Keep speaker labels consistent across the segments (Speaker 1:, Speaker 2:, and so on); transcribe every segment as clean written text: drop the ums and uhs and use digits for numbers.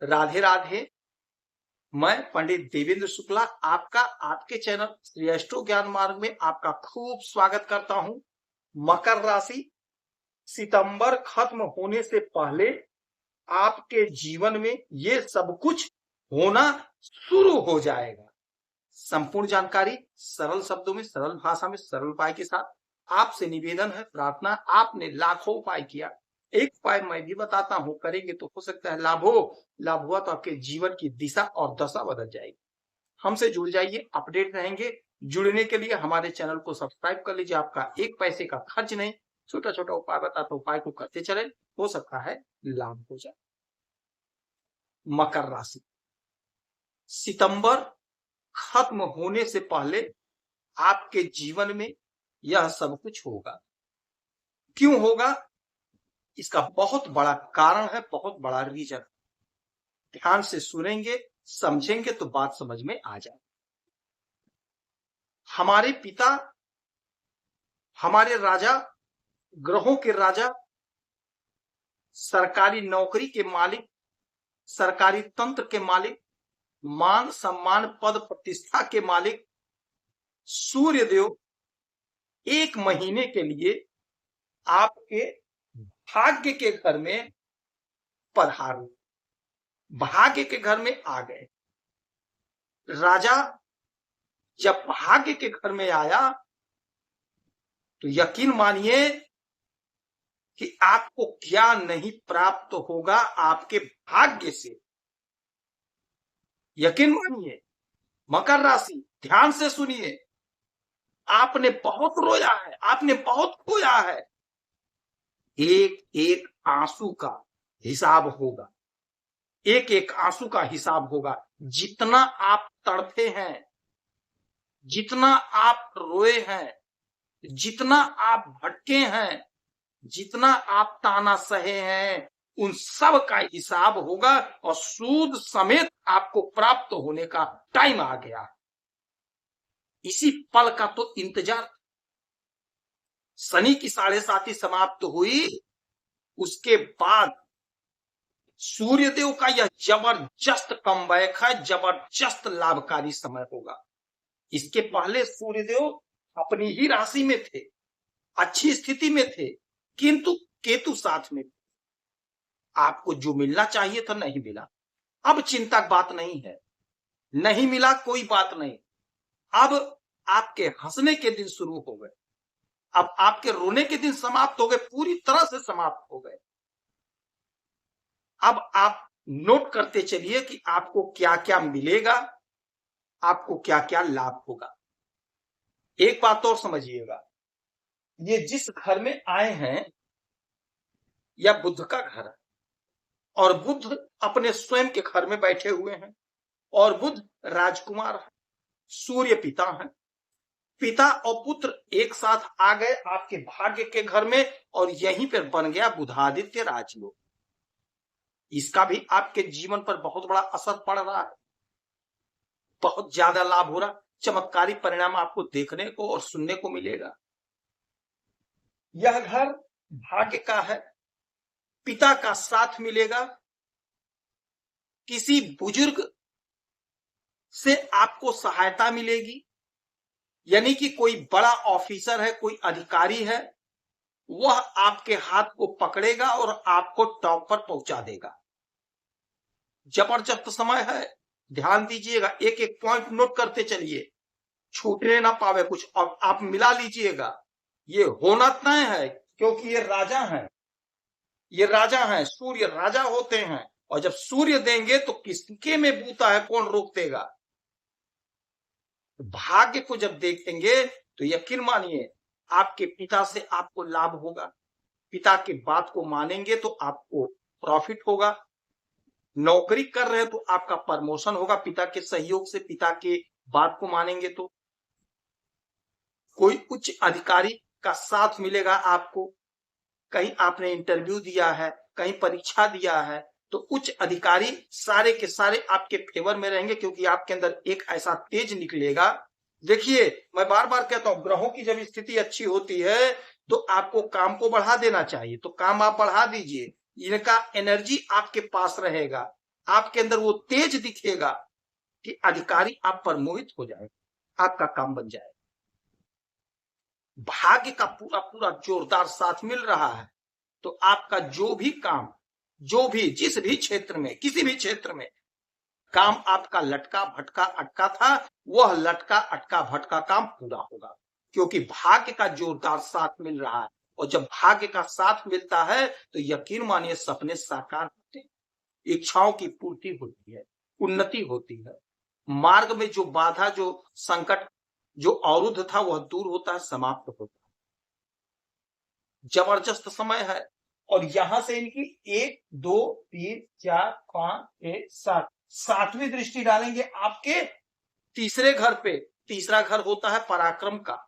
Speaker 1: राधे राधे। मैं पंडित देवेंद्र शुक्ला आपका आपके चैनल श्री एस्ट्रो ज्ञान मार्ग में आपका खूब स्वागत करता हूं। मकर राशि, सितंबर खत्म होने से पहले आपके जीवन में ये सब कुछ होना शुरू हो जाएगा। संपूर्ण जानकारी सरल शब्दों में, सरल भाषा में, सरल उपाय के साथ आपसे निवेदन है, प्रार्थना। आपने लाखों उपाय किया, एक उपाय मैं भी बताता हूं, करेंगे तो हो सकता है लाभ हो। लाभ हुआ तो आपके जीवन की दिशा और दशा बदल जाएगी। हमसे जुड़ जाइए, अपडेट रहेंगे। जुड़ने के लिए हमारे चैनल को सब्सक्राइब कर लीजिए, आपका एक पैसे का खर्च नहीं। छोटा छोटा उपाय बताता, उपाय को करते चले, हो सकता है लाभ हो जाए। मकर राशि, सितंबर खत्म होने से पहले आपके जीवन में यह सब कुछ होगा। क्यों होगा, इसका बहुत बड़ा कारण है, बहुत बड़ा रीजन। ध्यान से सुनेंगे, समझेंगे तो बात समझ में आ जाए। हमारे पिता, हमारे राजा, ग्रहों के राजा, सरकारी नौकरी के मालिक, सरकारी तंत्र के मालिक, मान सम्मान पद प्रतिष्ठा के मालिक सूर्य देव एक महीने के लिए आपके भाग्य के घर में पधारे, भाग्य के घर में आ गए। राजा जब भाग्य के घर में आया तो यकीन मानिए कि आपको क्या नहीं प्राप्त होगा आपके भाग्य से। यकीन मानिए, मकर राशि ध्यान से सुनिए, आपने बहुत रोया है, आपने बहुत खोया है। एक एक आंसू का हिसाब होगा, एक एक आंसू का हिसाब होगा। जितना आप तड़पे हैं, जितना आप रोए हैं, जितना आप भटके हैं, जितना आप ताना सहे हैं, उन सब का हिसाब होगा और सूद समेत आपको प्राप्त होने का टाइम आ गया। इसी पल का तो इंतजार। शनि की 7.5 समाप्त हुई, उसके बाद सूर्यदेव का यह जबरदस्त कमबैक है, जबरदस्त लाभकारी समय होगा। इसके पहले सूर्यदेव अपनी ही राशि में थे, अच्छी स्थिति में थे, किंतु केतु साथ में। आपको जो मिलना चाहिए था नहीं मिला। अब चिंता की बात नहीं है, नहीं मिला कोई बात नहीं। अब आपके हंसने के दिन शुरू हो गए, अब आपके रोने के दिन समाप्त हो गए, पूरी तरह से समाप्त हो गए। अब आप नोट करते चलिए कि आपको क्या क्या मिलेगा, आपको क्या क्या लाभ होगा। एक बात और समझिएगा, ये जिस घर में आए हैं यह बुध का घर है, और बुध अपने स्वयं के घर में बैठे हुए हैं, और बुध राजकुमार है, सूर्य पिता है। पिता और पुत्र एक साथ आ गए आपके भाग्य के घर में, और यहीं पर बन गया बुधादित्य राजयोग। इसका भी आपके जीवन पर बहुत बड़ा असर पड़ रहा है, बहुत ज्यादा लाभ हो रहा, चमत्कारी परिणाम आपको देखने को और सुनने को मिलेगा। यह घर भाग्य का है, पिता का साथ मिलेगा, किसी बुजुर्ग से आपको सहायता मिलेगी, यानी कि कोई बड़ा ऑफिसर है, कोई अधिकारी है, वह आपके हाथ को पकड़ेगा और आपको टॉप पर पहुंचा देगा। जबरदस्त समय है, ध्यान दीजिएगा, एक एक पॉइंट नोट करते चलिए, छूटने ना पावे कुछ, और आप मिला लीजिएगा। ये होना तय है, क्योंकि ये राजा हैं, ये राजा हैं, सूर्य राजा होते हैं, और जब सूर्य देंगे तो किसके में बूता है, कौन रोक देगा। भाग्य को जब देखेंगे तो यकीन मानिए आपके पिता से आपको लाभ होगा, पिता की बात को मानेंगे तो आपको प्रॉफिट होगा। नौकरी कर रहे तो आपका प्रमोशन होगा, पिता के सहयोग से, पिता के बात को मानेंगे तो। कोई उच्च अधिकारी का साथ मिलेगा आपको, कहीं आपने इंटरव्यू दिया है, कहीं परीक्षा दिया है, तो उच्च अधिकारी सारे के सारे आपके फेवर में रहेंगे, क्योंकि आपके अंदर एक ऐसा तेज निकलेगा। देखिए, मैं बार बार कहता हूं, ग्रहों की जब स्थिति अच्छी होती है तो आपको काम को बढ़ा देना चाहिए, तो काम आप बढ़ा दीजिए, इनका एनर्जी आपके पास रहेगा, आपके अंदर वो तेज दिखेगा कि अधिकारी आप पर मोहित हो जाएगा, आपका काम बन जाएगा। भाग्य का पूरा पूरा जोरदार साथ मिल रहा है तो आपका जो भी काम, जो भी जिस भी क्षेत्र में, किसी भी क्षेत्र में काम आपका लटका भटका अटका था, वह लटका अटका भटका काम पूरा होगा, क्योंकि भाग्य का जोरदार साथ मिल रहा है। और जब भाग्य का साथ मिलता है तो यकीन मानिए सपने साकार होते हैं, इच्छाओं की पूर्ति होती है, उन्नति होती है, मार्ग में जो बाधा, जो संकट, जो अवरुद्ध था वह दूर होता है, समाप्त होता है। जबरदस्त समय है। और यहां से इनकी 1 2 3 4 5 6 7 सातवीं दृष्टि डालेंगे आपके तीसरे घर पे। तीसरा घर होता है पराक्रम का।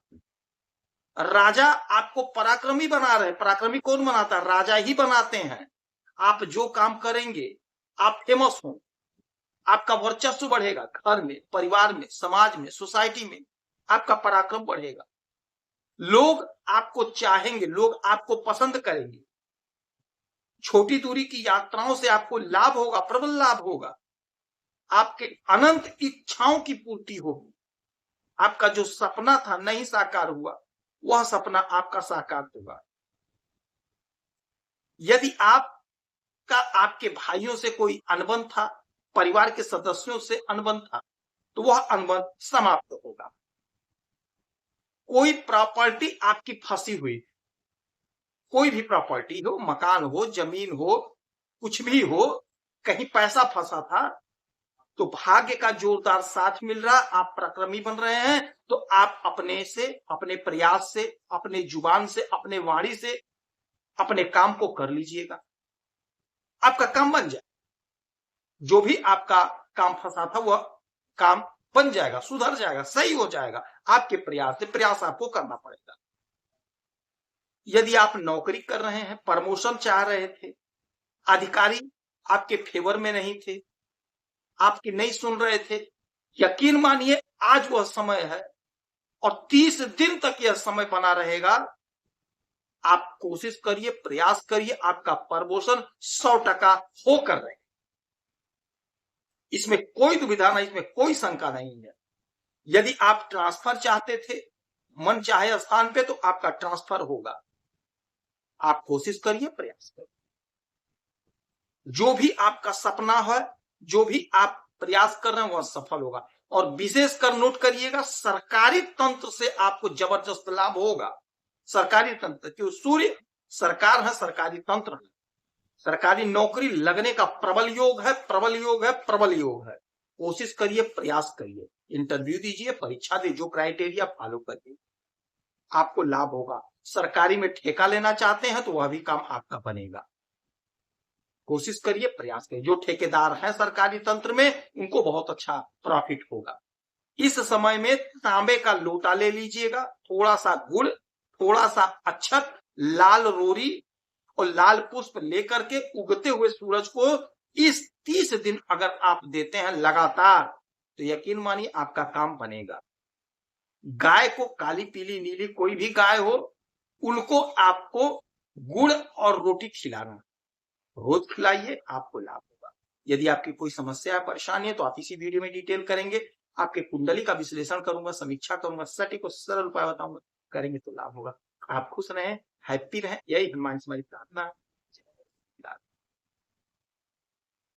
Speaker 1: राजा आपको पराक्रमी बना रहे। पराक्रमी कौन बनाता है? राजा ही बनाते हैं। आप जो काम करेंगे आप फेमस हो, आपका वर्चस्व बढ़ेगा, घर में, परिवार में, समाज में, सोसाइटी में आपका पराक्रम बढ़ेगा, लोग आपको चाहेंगे, लोग आपको पसंद करेंगे। छोटी दूरी की यात्राओं से आपको लाभ होगा, प्रबल लाभ होगा, आपके अनंत इच्छाओं की पूर्ति होगी। आपका जो सपना था नहीं साकार हुआ, वह सपना आपका साकार होगा। यदि आपका आपके भाइयों से कोई अनबन था, परिवार के सदस्यों से अनबन था, तो वह अनबन समाप्त होगा। कोई प्रॉपर्टी आपकी फंसी हुई, कोई भी प्रॉपर्टी हो, मकान हो, जमीन हो, कुछ भी हो, कहीं पैसा फंसा था, तो भाग्य का जोरदार साथ मिल रहा, आप पराक्रमी बन रहे हैं, तो आप अपने से, अपने प्रयास से, अपने जुबान से, अपने वाणी से अपने काम को कर लीजिएगा, आपका काम बन जाए। जो भी आपका काम फंसा था वह काम बन जाएगा, सुधर जाएगा, सही हो जाएगा। आपके प्रयास से, प्रयास आपको करना पड़ेगा। यदि आप नौकरी कर रहे हैं, प्रमोशन चाह रहे थे, अधिकारी आपके फेवर में नहीं थे, आपकी नहीं सुन रहे थे, यकीन मानिए आज वह समय है और 30 दिन तक यह समय बना रहेगा। आप कोशिश करिए, प्रयास करिए, आपका प्रमोशन 100% होकर रहे। इसमें कोई दुविधा नहीं, इसमें कोई शंका नहीं है। यदि आप ट्रांसफर चाहते थे मन चाहे स्थान पे, तो आपका ट्रांसफर होगा। आप कोशिश करिए, प्रयास करिए। जो भी आपका सपना है, जो भी आप प्रयास कर रहे हैं, वह सफल होगा। और विशेषकर नोट करिएगा, सरकारी तंत्र से आपको जबरदस्त लाभ होगा। सरकारी तंत्र, क्यों? सूर्य सरकार है, सरकारी तंत्र है, सरकारी नौकरी लगने का प्रबल योग है, प्रबल योग है, प्रबल योग है। कोशिश करिए, प्रयास करिए, इंटरव्यू दीजिए, परीक्षा दीजिए, जो क्राइटेरिया फॉलो करिए, आपको लाभ होगा। सरकारी में ठेका लेना चाहते हैं तो वह भी काम आपका बनेगा। कोशिश करिए, प्रयास करिए। जो ठेकेदार हैं सरकारी तंत्र में, उनको बहुत अच्छा प्रॉफिट होगा। इस समय में तांबे का लोटा ले लीजिएगा, थोड़ा सा गुड़, थोड़ा सा अक्षत, लाल रोरी और लाल पुष्प लेकर के उगते हुए सूरज को इस 30 दिन अगर आप देते हैं लगातार, तो यकीन मानिए आपका काम बनेगा। गाय को, काली पीली नीली कोई भी गाय हो, उनको आपको गुड़ और रोटी खिलाना, रोज खिलाइए, आपको लाभ होगा। यदि आपकी कोई समस्या है, परेशानी है, तो आप इसी वीडियो में डिटेल करेंगे। आपके कुंडली का विश्लेषण करूंगा, समीक्षा करूंगा, सटीक और सरल उपाय बताऊंगा, करेंगे तो लाभ होगा। आप खुश रहें, हैप्पी रहें, यही हनुमान से हमारी प्रार्थना है।